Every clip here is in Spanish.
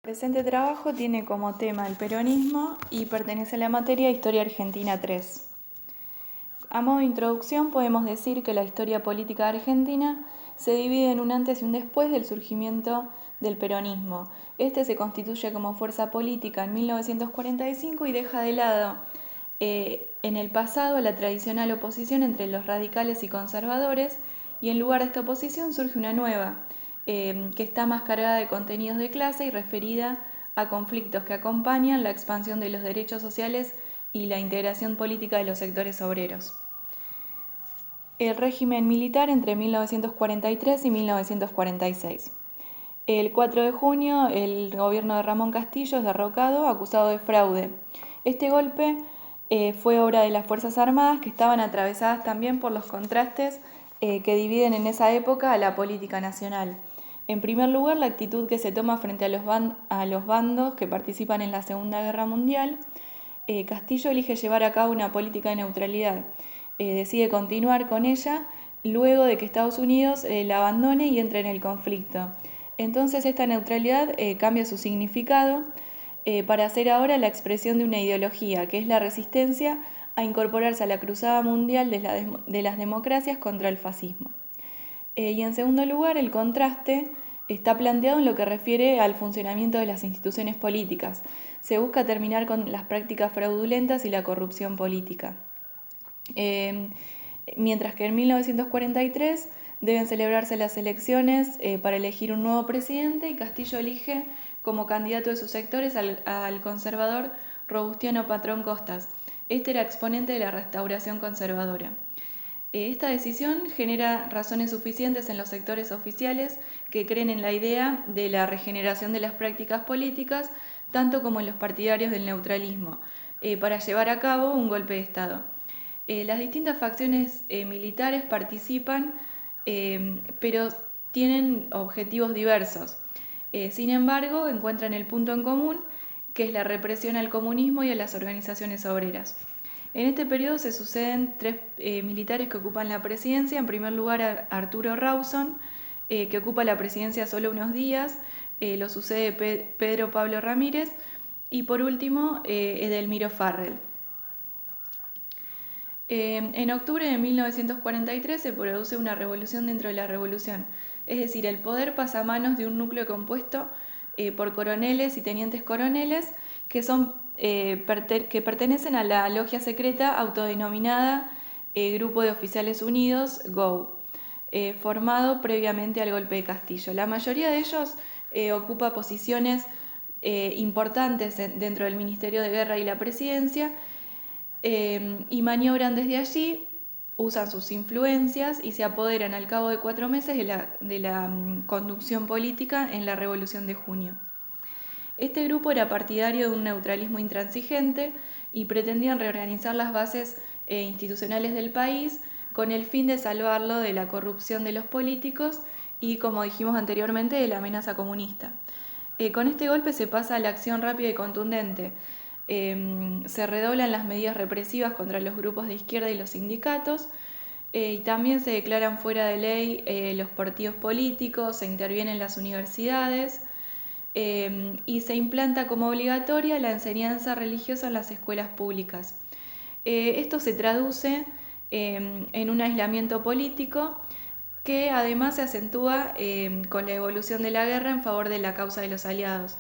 El presente trabajo tiene como tema el peronismo y pertenece a la materia Historia Argentina 3. A modo de introducción podemos decir que la historia política de Argentina se divide en un antes y un después del surgimiento del peronismo. Este se constituye como fuerza política en 1945 y deja de lado en el pasado la tradicional oposición entre los radicales y conservadores, y en lugar de esta oposición surge una nueva, que está más cargada de contenidos de clase y referida a conflictos que acompañan la expansión de los derechos sociales y la integración política de los sectores obreros. El régimen militar entre 1943 y 1946. El 4 de junio, el gobierno de Ramón Castillo es derrocado, acusado de fraude. Este golpe fue obra de las Fuerzas Armadas, que estaban atravesadas también por los contrastes que dividen en esa época a la política nacional. En primer lugar, la actitud que se toma frente a los bandos que participan en la Segunda Guerra Mundial. Castillo elige llevar a cabo una política de neutralidad. Decide continuar con ella luego de que Estados Unidos la abandone y entre en el conflicto. Entonces esta neutralidad cambia su significado para ser ahora la expresión de una ideología, que es la resistencia a incorporarse a la cruzada mundial de las democracias contra el fascismo. Y en segundo lugar, el contraste está planteado en lo que refiere al funcionamiento de las instituciones políticas. Se busca terminar con las prácticas fraudulentas y la corrupción política. Mientras que en 1943 deben celebrarse las elecciones para elegir un nuevo presidente, y Castillo elige como candidato de sus sectores al conservador Robustiano Patrón Costas. Este era exponente de la restauración conservadora. Esta decisión genera razones suficientes en los sectores oficiales que creen en la idea de la regeneración de las prácticas políticas, tanto como en los partidarios del neutralismo, para llevar a cabo un golpe de Estado. Las distintas facciones militares participan, pero tienen objetivos diversos. Sin embargo, encuentran el punto en común, que es la represión al comunismo y a las organizaciones obreras. En este periodo se suceden tres militares que ocupan la presidencia. En primer lugar, Arturo Rawson, que ocupa la presidencia solo unos días. Lo sucede Pedro Pablo Ramírez. Y por último, Edelmiro Farrell. En octubre de 1943 se produce una revolución dentro de la revolución, es decir, el poder pasa a manos de un núcleo compuesto por coroneles y tenientes coroneles que pertenecen a la logia secreta autodenominada Grupo de Oficiales Unidos, GO, formado previamente al golpe de Castillo. La mayoría de ellos ocupa posiciones importantes dentro del Ministerio de Guerra y la Presidencia, y maniobran desde allí, usan sus influencias y se apoderan al cabo de 4 meses de la conducción política en la Revolución de Junio. Este grupo era partidario de un neutralismo intransigente y pretendían reorganizar las bases institucionales del país con el fin de salvarlo de la corrupción de los políticos y, como dijimos anteriormente, de la amenaza comunista. Con este golpe se pasa a la acción rápida y contundente. Se redoblan las medidas represivas contra los grupos de izquierda y los sindicatos, y también se declaran fuera de ley los partidos políticos, se intervienen las universidades, y se implanta como obligatoria la enseñanza religiosa en las escuelas públicas. Esto se traduce en un aislamiento político que además se acentúa con la evolución de la guerra en favor de la causa de los aliados.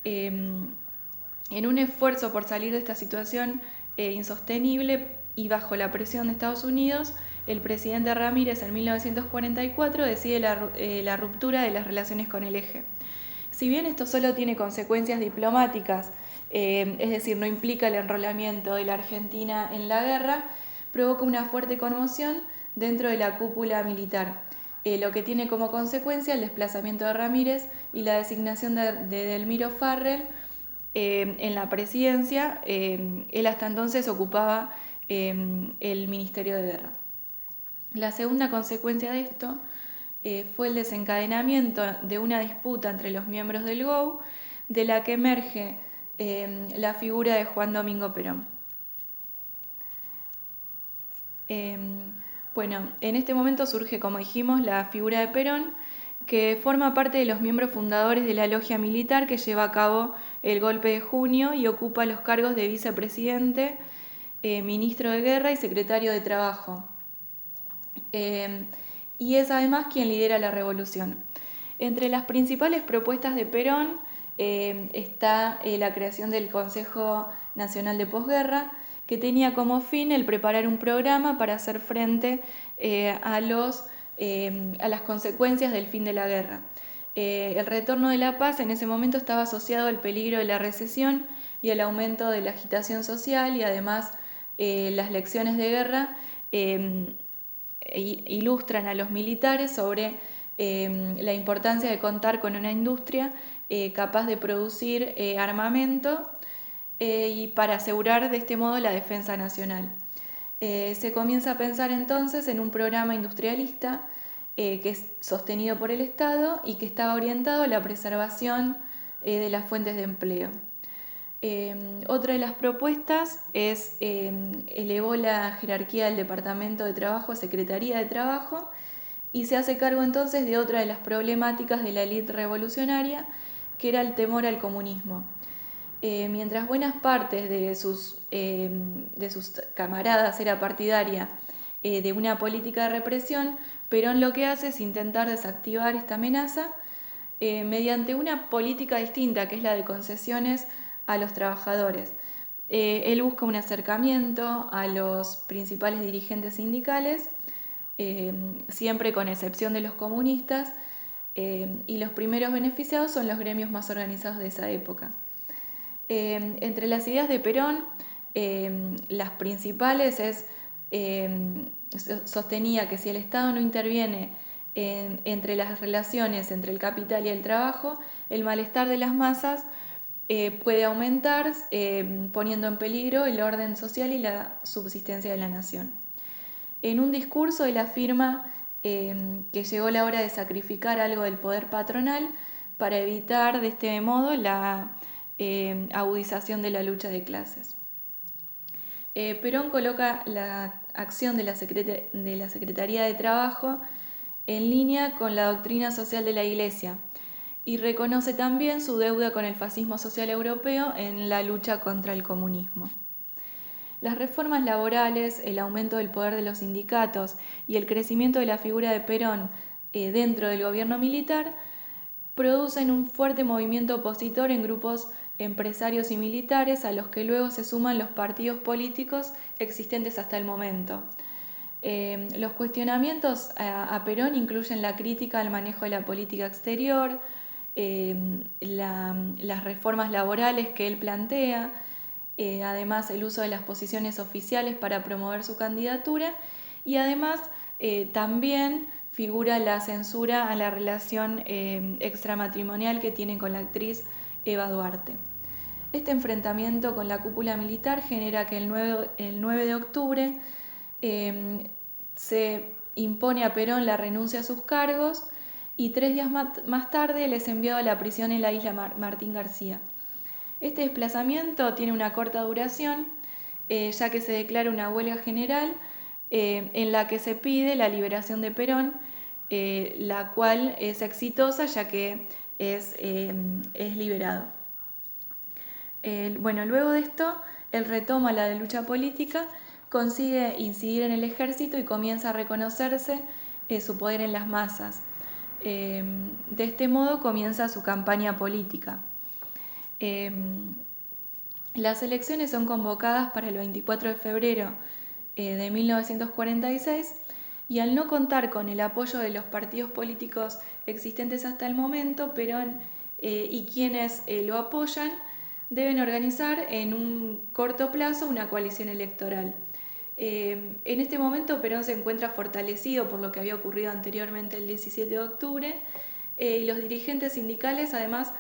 En un esfuerzo por salir de esta situación insostenible y bajo la presión de Estados Unidos, el presidente Ramírez en 1944 decide la ruptura de las relaciones con el Eje. Si bien esto solo tiene consecuencias diplomáticas, es decir, no implica el enrolamiento de la Argentina en la guerra, provoca una fuerte conmoción dentro de la cúpula militar, lo que tiene como consecuencia el desplazamiento de Ramírez y la designación de Edelmiro Farrell en la presidencia. Él hasta entonces ocupaba el Ministerio de Guerra. La segunda consecuencia de esto fue el desencadenamiento de una disputa entre los miembros del GO, de la que emerge la figura de Juan Domingo Perón. Bueno, en este momento surge, como dijimos, la figura de Perón, que forma parte de los miembros fundadores de la logia militar que lleva a cabo el golpe de junio y ocupa los cargos de vicepresidente, ministro de Guerra y secretario de Trabajo. Y es además quien lidera la revolución. Entre las principales propuestas de Perón está la creación del Consejo Nacional de Posguerra, que tenía como fin el preparar un programa para hacer frente a las consecuencias del fin de la guerra. El retorno de la paz en ese momento estaba asociado al peligro de la recesión y al aumento de la agitación social, y además las lecciones de guerra ilustran a los militares sobre la importancia de contar con una industria capaz de producir armamento y para asegurar de este modo la defensa nacional. Se comienza a pensar entonces en un programa industrialista que es sostenido por el Estado y que estaba orientado a la preservación de las fuentes de empleo. Otra de las propuestas es elevó la jerarquía del Departamento de Trabajo a Secretaría de Trabajo y se hace cargo entonces de otra de las problemáticas de la élite revolucionaria, que era el temor al comunismo. Mientras buenas partes de sus camaradas era partidaria de una política de represión, Perón lo que hace es intentar desactivar esta amenaza mediante una política distinta, que es la de concesiones a los trabajadores. Él busca un acercamiento a los principales dirigentes sindicales, siempre con excepción de los comunistas, y los primeros beneficiados son los gremios más organizados de esa época. Entre las ideas de Perón, las principales sostenía que si el Estado no interviene entre las relaciones entre el capital y el trabajo, el malestar de las masas puede aumentar, poniendo en peligro el orden social y la subsistencia de la nación. En un discurso él afirma que llegó la hora de sacrificar algo del poder patronal para evitar de este modo la agudización de la lucha de clases. Perón coloca la acción de la Secretaría de Trabajo en línea con la doctrina social de la Iglesia y reconoce también su deuda con el fascismo social europeo en la lucha contra el comunismo. Las reformas laborales, el aumento del poder de los sindicatos y el crecimiento de la figura de Perón dentro del gobierno militar producen un fuerte movimiento opositor en grupos empresarios y militares, a los que luego se suman los partidos políticos existentes hasta el momento. Los cuestionamientos a Perón incluyen la crítica al manejo de la política exterior, las reformas laborales que él plantea, además el uso de las posiciones oficiales para promover su candidatura, y además también figura la censura a la relación extramatrimonial que tiene con la actriz Eva Duarte. Este enfrentamiento con la cúpula militar genera que el 9 de octubre se impone a Perón la renuncia a sus cargos, y 3 días más tarde él es enviado a la prisión en la isla Martín García. Este desplazamiento tiene una corta duración, ya que se declara una huelga general en la que se pide la liberación de Perón, la cual es exitosa ya que es liberado. Luego de esto, él retoma la lucha política, consigue incidir en el ejército y comienza a reconocerse su poder en las masas. De este modo comienza su campaña política. Las elecciones son convocadas para el 24 de febrero de 1946, y al no contar con el apoyo de los partidos políticos existentes hasta el momento, Perón y quienes lo apoyan deben organizar en un corto plazo una coalición electoral. En este momento Perón se encuentra fortalecido por lo que había ocurrido anteriormente el 17 de octubre, y los dirigentes sindicales además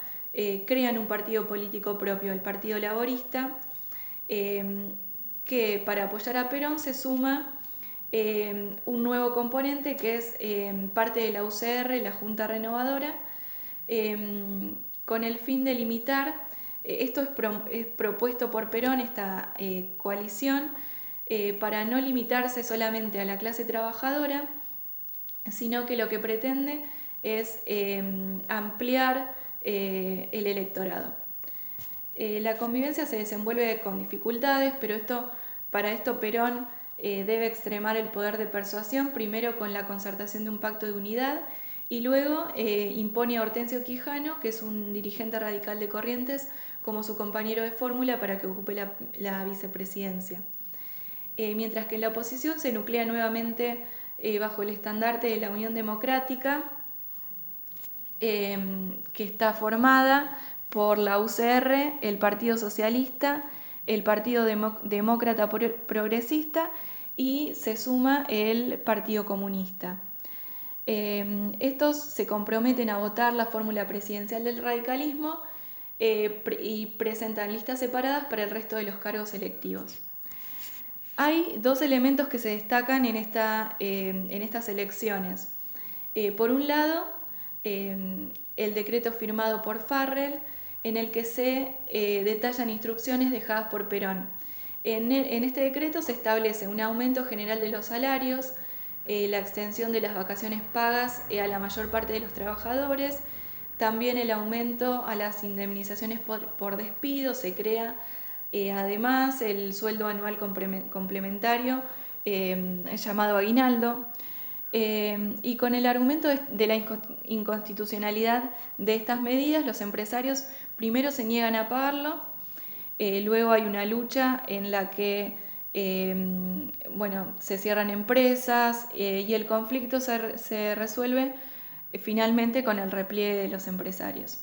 crean un partido político propio, el Partido Laborista, que para apoyar a Perón se suma un nuevo componente que es parte de la UCR, la Junta Renovadora, con el fin de limitar, esto es propuesto por Perón, esta coalición, para no limitarse solamente a la clase trabajadora, sino que lo que pretende es ampliar el electorado. La convivencia se desenvuelve con dificultades, pero para esto Perón debe extremar el poder de persuasión, primero con la concertación de un pacto de unidad y luego impone a Hortensio Quijano, que es un dirigente radical de Corrientes, como su compañero de fórmula para que ocupe la vicepresidencia. Mientras que en la oposición se nuclea nuevamente bajo el estandarte de la Unión Democrática, que está formada por la UCR, el Partido Socialista, el Partido Demócrata Progresista y se suma el Partido Comunista. Estos se comprometen a votar la fórmula presidencial del radicalismo y presentan listas separadas para el resto de los cargos electivos. Hay dos elementos que se destacan en estas elecciones. Por un lado, el decreto firmado por Farrell, en el que se detallan instrucciones dejadas por Perón. En este decreto se establece un aumento general de los salarios, la extensión de las vacaciones pagas a la mayor parte de los trabajadores, también el aumento a las indemnizaciones por despido, se crea además el sueldo anual complementario llamado aguinaldo. Y con el argumento de la inconstitucionalidad de estas medidas, los empresarios primero se niegan a pagarlo, luego hay una lucha en la que se cierran empresas y el conflicto se resuelve finalmente con el repliegue de los empresarios.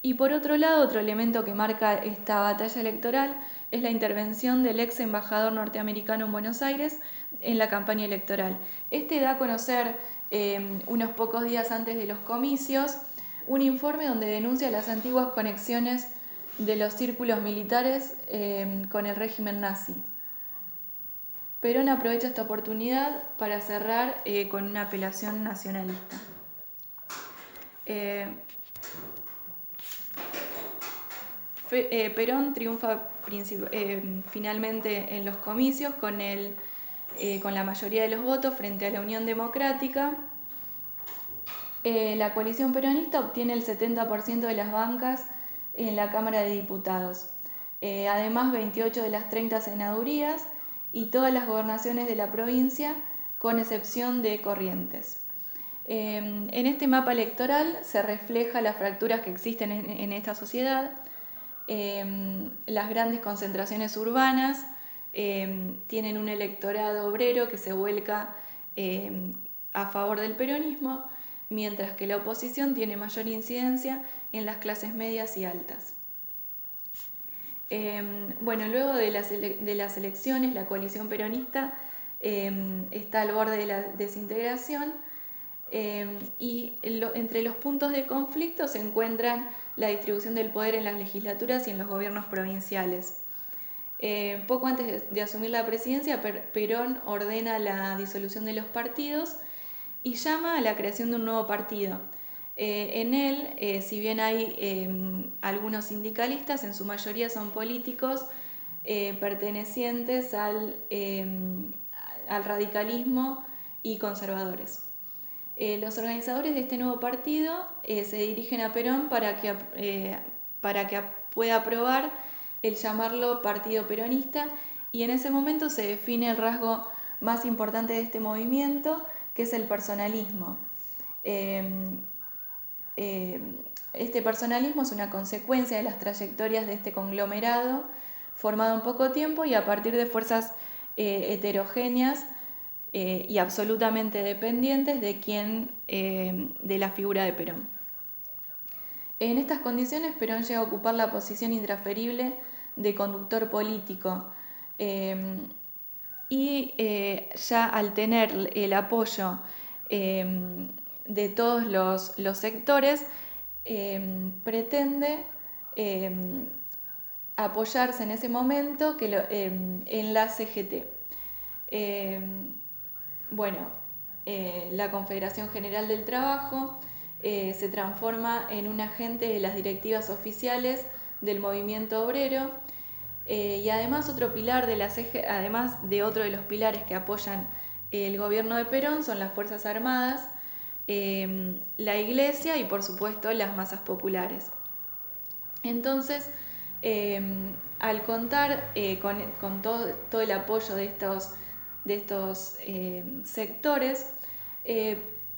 Y por otro lado, otro elemento que marca esta batalla electoral es la intervención del ex embajador norteamericano en Buenos Aires en la campaña electoral. Este da a conocer unos pocos días antes de los comicios un informe donde denuncia las antiguas conexiones de los círculos militares con el régimen nazi. Perón aprovecha esta oportunidad para cerrar con una apelación nacionalista. Perón triunfa finalmente en los comicios con la mayoría de los votos frente a la Unión Democrática. La coalición peronista obtiene el 70% de las bancas en la Cámara de Diputados. Además, 28 de las 30 senadurías y todas las gobernaciones de la provincia, con excepción de Corrientes. En este mapa electoral se refleja las fracturas que existen en esta sociedad. Las grandes concentraciones urbanas tienen un electorado obrero que se vuelca a favor del peronismo, mientras que la oposición tiene mayor incidencia en las clases medias y altas. Luego de las elecciones, la coalición peronista está al borde de la desintegración y entre los puntos de conflicto se encuentran la distribución del poder en las legislaturas y en los gobiernos provinciales. Poco antes de asumir la presidencia, Perón ordena la disolución de los partidos y llama a la creación de un nuevo partido. En él, si bien hay algunos sindicalistas, en su mayoría son políticos pertenecientes al radicalismo y conservadores. Los organizadores de este nuevo partido se dirigen a Perón para que pueda aprobar el llamarlo Partido Peronista, y en ese momento se define el rasgo más importante de este movimiento, que es el personalismo. Este personalismo es una consecuencia de las trayectorias de este conglomerado formado en poco tiempo y a partir de fuerzas heterogéneas y absolutamente dependientes de la figura de Perón. En estas condiciones, Perón llega a ocupar la posición intransferible de conductor político y ya al tener el apoyo de todos los sectores, pretende apoyarse en ese momento en la CGT. La Confederación General del Trabajo se transforma en un agente de las directivas oficiales del movimiento obrero y además además de otro de los pilares que apoyan el gobierno de Perón son las Fuerzas Armadas, la iglesia y por supuesto las masas populares. Entonces, al contar con todo el apoyo de estos sectores,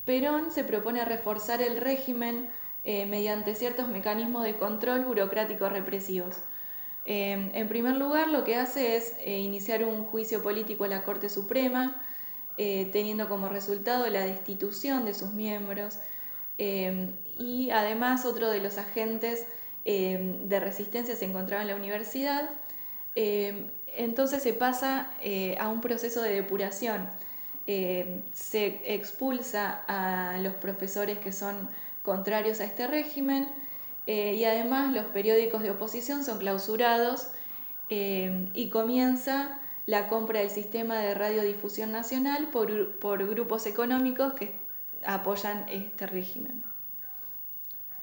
Perón se propone reforzar el régimen mediante ciertos mecanismos de control burocrático represivos. En primer lugar, lo que hace es iniciar un juicio político a la Corte Suprema, teniendo como resultado la destitución de sus miembros, y además otro de los agentes de resistencia se encontraba en la universidad. Entonces se pasa a un proceso de depuración. Se expulsa a los profesores que son contrarios a este régimen, y además los periódicos de oposición son clausurados, y comienza la compra del sistema de radiodifusión nacional por grupos económicos que apoyan este régimen.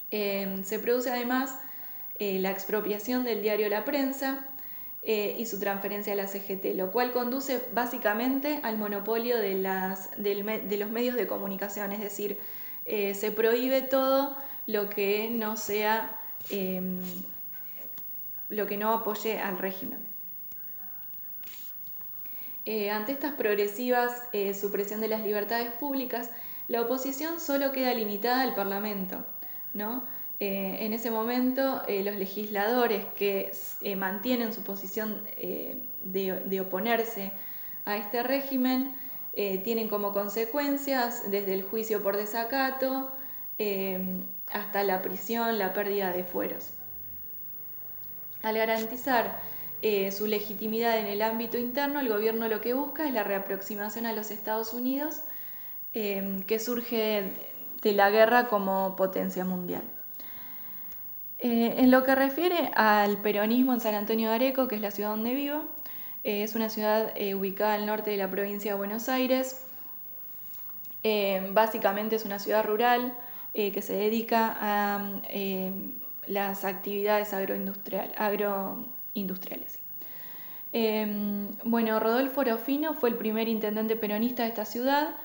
Se produce además la expropiación del diario La Prensa y su transferencia a la CGT, lo cual conduce básicamente al monopolio de los medios de comunicación, es decir, se prohíbe todo lo que no sea, lo que no apoye al régimen. Ante estas progresivas supresión de las libertades públicas, la oposición solo queda limitada al Parlamento, ¿no? En ese momento, los legisladores que mantienen su posición de oponerse a este régimen tienen como consecuencias desde el juicio por desacato hasta la prisión, la pérdida de fueros. Al garantizar su legitimidad en el ámbito interno, el gobierno lo que busca es la reaproximación a los Estados Unidos, que surge de la guerra como potencia mundial. En lo que refiere al peronismo en San Antonio de Areco, que es la ciudad donde vivo, es una ciudad ubicada al norte de la provincia de Buenos Aires. Básicamente es una ciudad rural que se dedica a las actividades agroindustriales. Bueno, Rodolfo Orofino fue el primer intendente peronista de esta ciudad,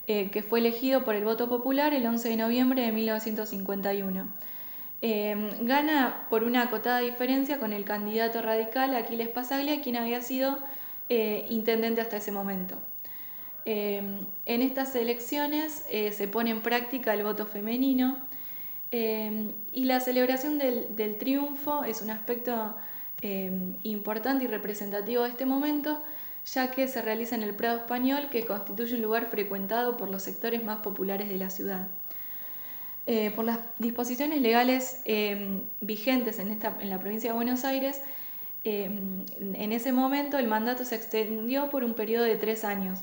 que fue elegido por el voto popular el 11 de noviembre de 1951. Gana por una acotada diferencia con el candidato radical Aquiles Pasaglia, quien había sido intendente hasta ese momento. En estas elecciones se pone en práctica el voto femenino, y la celebración del triunfo es un aspecto importante y representativo de este momento, ya que se realiza en el Prado Español, que constituye un lugar frecuentado por los sectores más populares de la ciudad. Por las disposiciones legales vigentes en la provincia de Buenos Aires, en ese momento el mandato se extendió por un periodo de 3 años,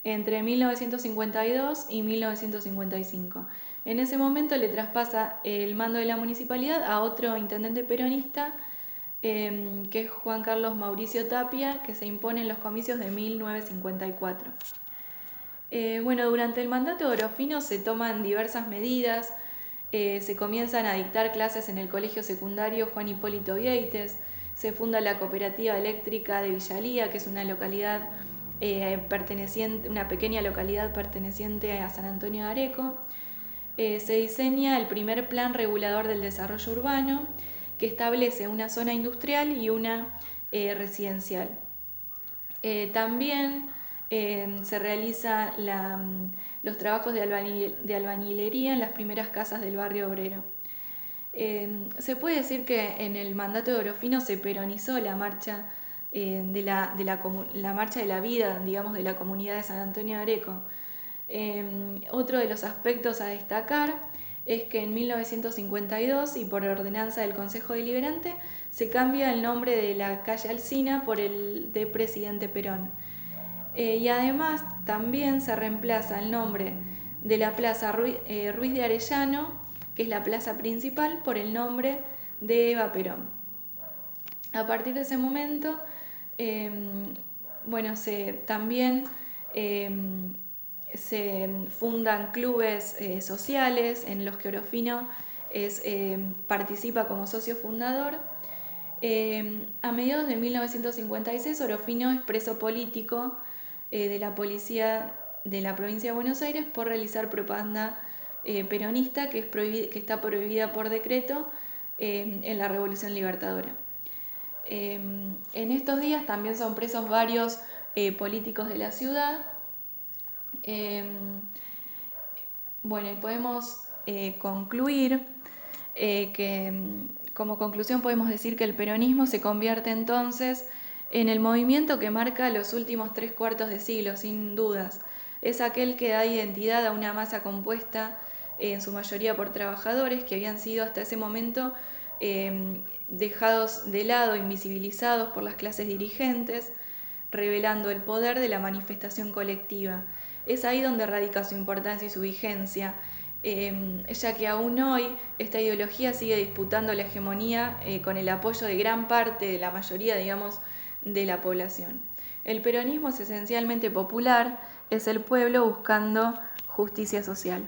entre 1952 y 1955. En ese momento le traspasa el mando de la municipalidad a otro intendente peronista, que es Juan Carlos Mauricio Tapia, que se impone en los comicios de 1954. Bueno, durante el mandato de Orofino se toman diversas medidas. Se comienzan a dictar clases en el colegio secundario Juan Hipólito Vieites, se funda la cooperativa eléctrica de Villalía, que es una localidad una pequeña localidad perteneciente a San Antonio de Areco. Se diseña el primer plan regulador del desarrollo urbano, que establece una zona industrial y una residencial. También se realizan los trabajos de albañilería en las primeras casas del barrio obrero. Se puede decir que en el mandato de Orofino se peronizó la marcha la marcha de la vida, digamos, de la comunidad de San Antonio de Areco. Otro de los aspectos a destacar es que en 1952, y por ordenanza del Consejo Deliberante, se cambia el nombre de la calle Alsina por el de Presidente Perón. Y además también se reemplaza el nombre de la plaza Ruiz de Arellano, que es la plaza principal, por el nombre de Eva Perón. A partir de ese momento, también se fundan clubes sociales en los que Orofino participa como socio fundador. A mediados de 1956, Orofino es preso político de la policía de la provincia de Buenos Aires por realizar propaganda peronista que está prohibida por decreto en la Revolución Libertadora. En estos días también son presos varios políticos de la ciudad. Bueno, y podemos concluir que como conclusión podemos decir que el peronismo se convierte entonces en el movimiento que marca los últimos 3/4 de siglo, sin dudas. Es aquel que da identidad a una masa compuesta en su mayoría por trabajadores que habían sido hasta ese momento dejados de lado, invisibilizados por las clases dirigentes, revelando el poder de la manifestación colectiva. Es ahí donde radica su importancia y su vigencia, ya que aún hoy esta ideología sigue disputando la hegemonía con el apoyo de gran parte de la mayoría, digamos, de la población. El peronismo es esencialmente popular, es el pueblo buscando justicia social.